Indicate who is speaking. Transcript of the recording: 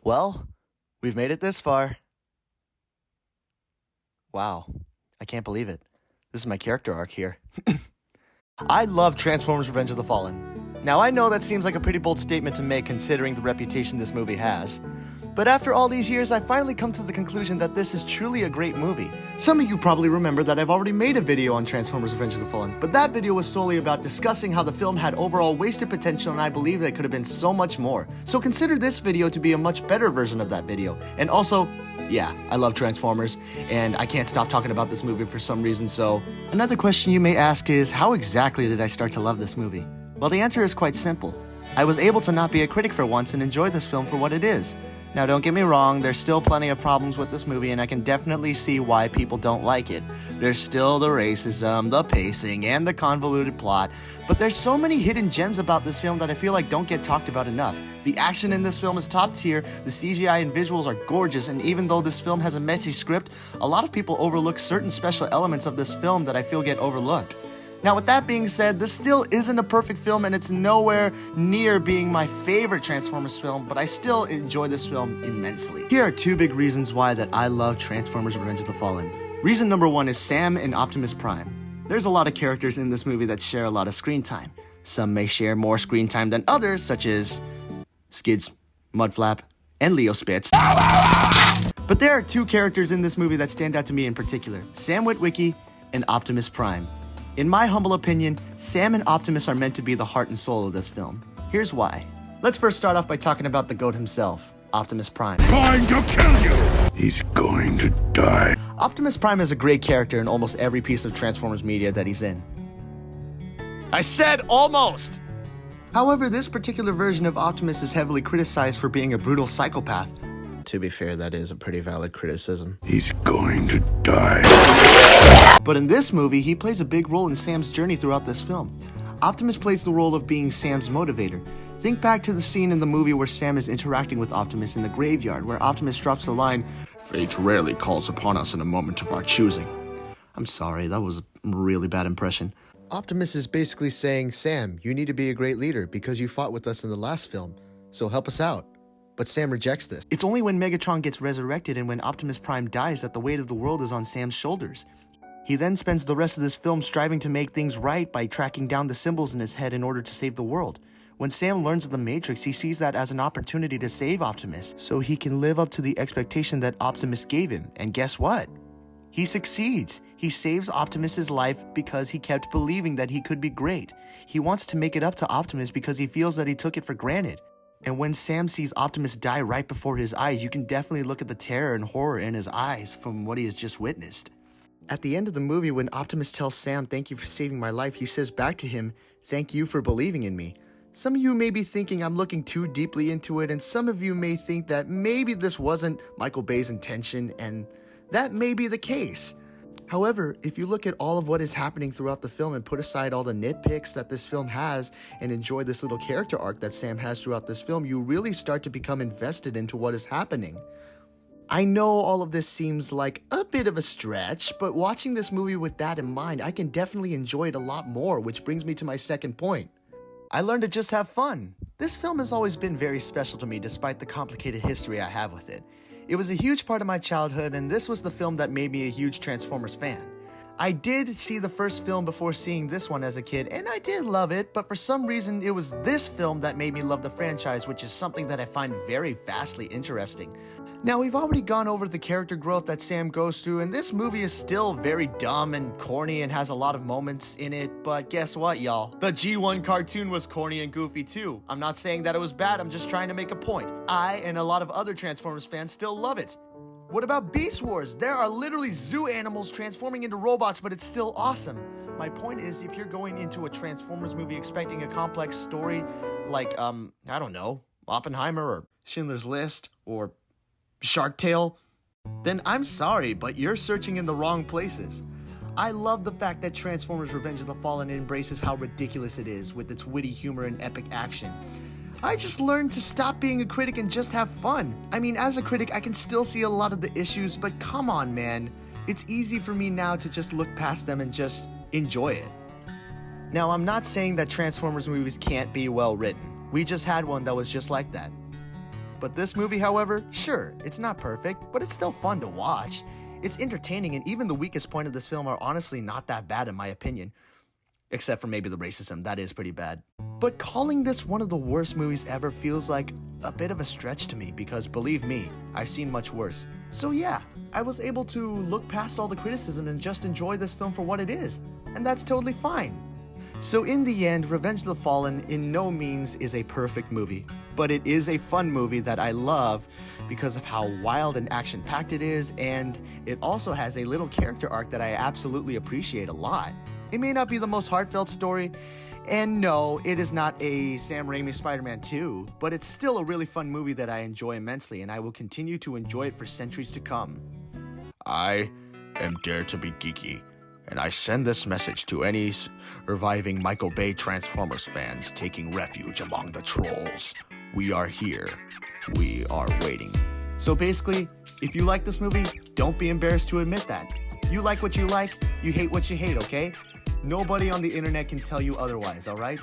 Speaker 1: Well, we've made it this far. Wow, I can't believe it. This is my character arc here. I love Transformers Revenge of the Fallen. Now, I know that seems like a pretty bold statement to make considering the reputation this movie has. But after all these years, I finally come to the conclusion that this is truly a great movie. Some of you probably remember that I've already made a video on Transformers Revenge of the Fallen, but that video was solely about discussing how the film had overall wasted potential, and I believe that it could have been so much more. So consider this video to be a much better version of that video. And also, yeah, I love Transformers, and I can't stop talking about this movie for some reason, so... Another question you may ask is, how exactly did I start to love this movie? Well, the answer is quite simple. I was able to not be a critic for once and enjoy this film for what it is. Now, don't get me wrong, there's still plenty of problems with this movie, and I can definitely see why people don't like it. There's still the racism, the pacing, and the convoluted plot, but there's so many hidden gems about this film that I feel like don't get talked about enough. The action in this film is top tier, the CGI and visuals are gorgeous, and even though this film has a messy script, a lot of people overlook certain special elements of this film that I feel get overlooked. Now, with that being said, this still isn't a perfect film, and it's nowhere near being my favorite Transformers film, but I still enjoy this film immensely. Here are two big reasons why that I love Transformers Revenge of the Fallen. Reason number one is Sam and Optimus Prime. There's a lot of characters in this movie that share a lot of screen time. Some may share more screen time than others, such as Skids, Mudflap, and Leo Spitz. But there are two characters in this movie that stand out to me in particular, Sam Witwicky and Optimus Prime. In my humble opinion, Sam and Optimus are meant to be the heart and soul of this film. Here's why. Let's first start off by talking about the GOAT himself, Optimus Prime.
Speaker 2: Going to kill you! He's going to die.
Speaker 1: Optimus Prime is a great character in almost every piece of Transformers media that he's in. I said almost! However, this particular version of Optimus is heavily criticized for being a brutal psychopath. To be fair, that is a pretty valid criticism.
Speaker 2: He's going to die.
Speaker 1: But in this movie, he plays a big role in Sam's journey throughout this film. Optimus plays the role of being Sam's motivator. Think back to the scene in the movie where Sam is interacting with Optimus in the graveyard, where Optimus drops the line, "Fate rarely calls upon us in a moment of our choosing." I'm sorry, that was a really bad impression. Optimus is basically saying, Sam, you need to be a great leader because you fought with us in the last film, so help us out. But Sam rejects this. It's only when Megatron gets resurrected and when Optimus Prime dies that the weight of the world is on Sam's shoulders. He then spends the rest of this film striving to make things right by tracking down the symbols in his head in order to save the world. When Sam learns of the Matrix, he sees that as an opportunity to save Optimus, so he can live up to the expectation that Optimus gave him. And guess what? He succeeds. He saves Optimus's life because he kept believing that he could be great. He wants to make it up to Optimus because he feels that he took it for granted. And when Sam sees Optimus die right before his eyes, you can definitely look at the terror and horror in his eyes from what he has just witnessed. At the end of the movie, when Optimus tells Sam, "Thank you for saving my life," he says back to him, "Thank you for believing in me." Some of you may be thinking I'm looking too deeply into it, and some of you may think that maybe this wasn't Michael Bay's intention, and that may be the case. However, if you look at all of what is happening throughout the film and put aside all the nitpicks that this film has and enjoy this little character arc that Sam has throughout this film, you really start to become invested into what is happening. I know all of this seems like a bit of a stretch, but watching this movie with that in mind, I can definitely enjoy it a lot more, which brings me to my second point. I learned to just have fun. This film has always been very special to me despite the complicated history I have with it. It was a huge part of my childhood, and this was the film that made me a huge Transformers fan. I did see the first film before seeing this one as a kid, and I did love it, but for some reason it was this film that made me love the franchise, which is something that I find very vastly interesting. Now, we've already gone over the character growth that Sam goes through, and this movie is still very dumb and corny and has a lot of moments in it, but guess what, y'all? The G1 cartoon was corny and goofy too. I'm not saying that it was bad, I'm just trying to make a point. I and a lot of other Transformers fans still love it. What about Beast Wars? There are literally zoo animals transforming into robots, but it's still awesome. My point is, if you're going into a Transformers movie expecting a complex story like, I don't know, Oppenheimer or Schindler's List or Shark Tale, then I'm sorry, but you're searching in the wrong places. I love the fact that Transformers Revenge of the Fallen embraces how ridiculous it is with its witty humor and epic action. I just learned to stop being a critic and just have fun. I mean, as a critic, I can still see a lot of the issues, but come on, man. It's easy for me now to just look past them and just enjoy it. Now, I'm not saying that Transformers movies can't be well written. We just had one that was just like that. But this movie, however, sure, it's not perfect, but it's still fun to watch. It's entertaining, and even the weakest point of this film are honestly not that bad in my opinion. Except for maybe the racism, that is pretty bad. But calling this one of the worst movies ever feels like a bit of a stretch to me because believe me, I've seen much worse. So yeah, I was able to look past all the criticism and just enjoy this film for what it is, and that's totally fine. So in the end, Revenge of the Fallen in no means is a perfect movie, but it is a fun movie that I love because of how wild and action-packed it is, and it also has a little character arc that I absolutely appreciate a lot. It may not be the most heartfelt story, and no, it is not a Sam Raimi Spider-Man 2, but it's still a really fun movie that I enjoy immensely, and I will continue to enjoy it for centuries to come. I am Dare to be Geeky, and I send this message to any surviving Michael Bay Transformers fans taking refuge among the trolls. We are here. We are waiting. So basically, if you like this movie, don't be embarrassed to admit that. You like what you like, you hate what you hate, okay? Nobody on the internet can tell you otherwise, alright?